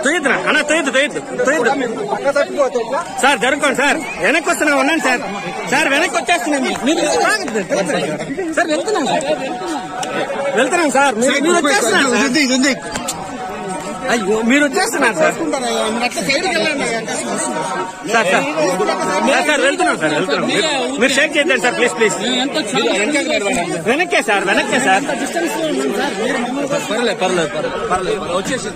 తొయ్యద్దురా అన్న, తొయ్యద్దు తొయ్యద్దు తొయ్యద్దు sir. జరుగుకోండి sir, వెనక్కి వస్తున్నా, ఉన్నాను సార్. సార్ వెనక్కి వచ్చేస్తున్నాను సార్, వెళ్తున్నాం సార్. మీరు వచ్చేస్తున్నారు సార్. అయ్యో మీరు వచ్చేస్తున్నారు సార్. సార్ సార్ సార్ వెళ్తున్నాం సార్, వెళ్తున్నాం. మీరు షేక్ చేద్దండి సార్, ప్లీజ్ ప్లీజ్. వెనక్కే సార్, వెనక్కే సార్. పర్లేదు పర్లేదు పర్లేదు వచ్చేసి.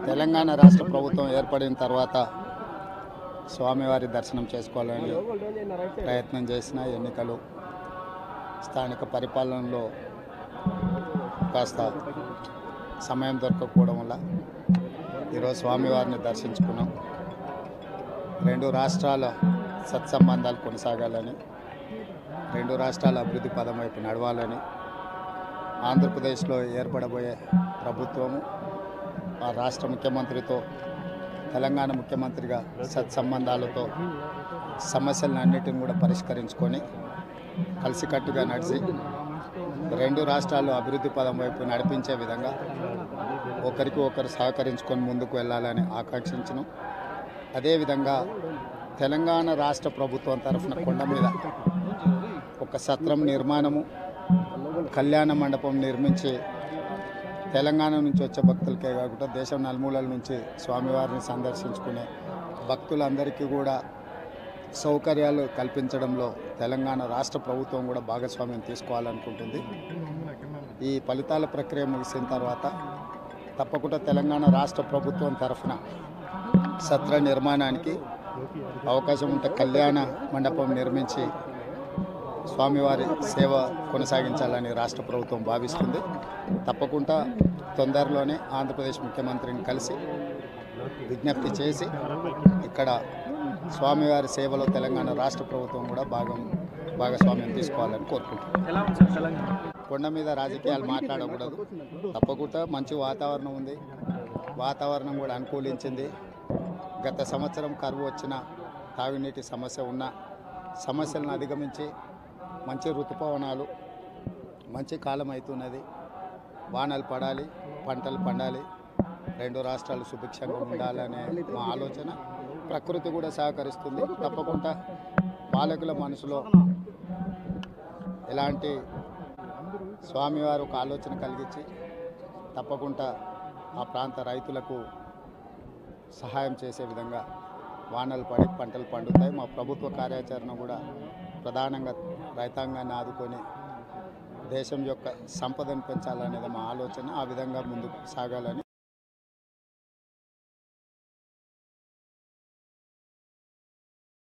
తెలంగాణ రాష్ట్ర ప్రభుత్వం ఏర్పడిన తర్వాత స్వామివారి దర్శనం చేసుకోవాలని ప్రయత్నం చేసిన ఎన్నికలు, స్థానిక పరిపాలనలో కాస్త సమయం దొరకకపోవడం వల్ల ఈరోజు స్వామివారిని దర్శించుకున్నాం. రెండు రాష్ట్రాల సత్సంబంధాలు కొనసాగాలని, రెండు రాష్ట్రాల అభివృద్ధి పదం వైపు నడవాలని, ఆంధ్రప్రదేశ్లో ఏర్పడబోయే ప్రభుత్వము ఆ రాష్ట్ర ముఖ్యమంత్రితో, తెలంగాణ ముఖ్యమంత్రిగా సత్సంబంధాలతో సమస్యలన్నిటిని కూడా పరిష్కరించుకొని కలిసికట్టుగా నడిచి రెండు రాష్ట్రాలు అభివృద్ధి పదం వైపు నడిపించే విధంగా ఒకరికి ఒకరు సహకరించుకొని ముందుకు వెళ్ళాలని ఆకాంక్షించను. అదేవిధంగా తెలంగాణ రాష్ట్ర ప్రభుత్వం తరఫున కొండ మీద ఒక సత్రం నిర్మాణము, కళ్యాణ మండపం నిర్మించి తెలంగాణ నుంచి వచ్చే భక్తులకే కాకుండా దేశం నలుమూలల నుంచి స్వామివారిని సందర్శించుకునే భక్తులందరికీ కూడా సౌకర్యాలు కల్పించడంలో తెలంగాణ రాష్ట్ర ప్రభుత్వం కూడా భాగస్వామ్యం తీసుకోవాలనుకుంటుంది. ఈ ఫలితాల ప్రక్రియ ముగిసిన తర్వాత తప్పకుండా తెలంగాణ రాష్ట్ర ప్రభుత్వం తరఫున సత్ర నిర్మాణానికి అవకాశం ఉంటే కళ్యాణ మండపం నిర్మించి స్వామివారి సేవ కొనసాగించాలని రాష్ట్ర ప్రభుత్వం భావిస్తుంది. తప్పకుండా తొందరలోనే ఆంధ్రప్రదేశ్ ముఖ్యమంత్రిని కలిసి విజ్ఞప్తి చేసి ఇక్కడ స్వామివారి సేవలో తెలంగాణ రాష్ట్ర ప్రభుత్వం కూడా భాగస్వామ్యం తీసుకోవాలని కోరుకుంటున్నాం. కొండ మీద రాజకీయాలు మాట్లాడకూడదు. తప్పకుండా మంచి వాతావరణం ఉంది, వాతావరణం కూడా అనుకూలించింది. గత సంవత్సరం కరువు వచ్చిన, తాగునీటి సమస్య ఉన్న సమస్యలను అధిగమించి మంచి ఋతుపవనాలు, మంచి కాలం అవుతున్నది. వానలు పడాలి, పంటలు పండాలి, రెండు రాష్ట్రాలు సుభిక్షంగా ఉండాలనే మా ఆలోచన. ప్రకృతి కూడా సహకరిస్తుంది. తప్పకుండా పాలకుల మనసులో ఎలాంటి స్వామివారు ఒక ఆలోచన కలిగించి తప్పకుండా ఆ ప్రాంత రైతులకు సహాయం చేసే విధంగా వానలు పడి పంటలు పండుతాయి. మా ప్రభుత్వ కార్యాచరణ కూడా ప్రధానంగా రైతాంగాన్ని ఆదుకొని దేశం యొక్క సంపదను పెంచాలనేది మా ఆలోచన. ఆ విధంగా ముందుకు సాగాలని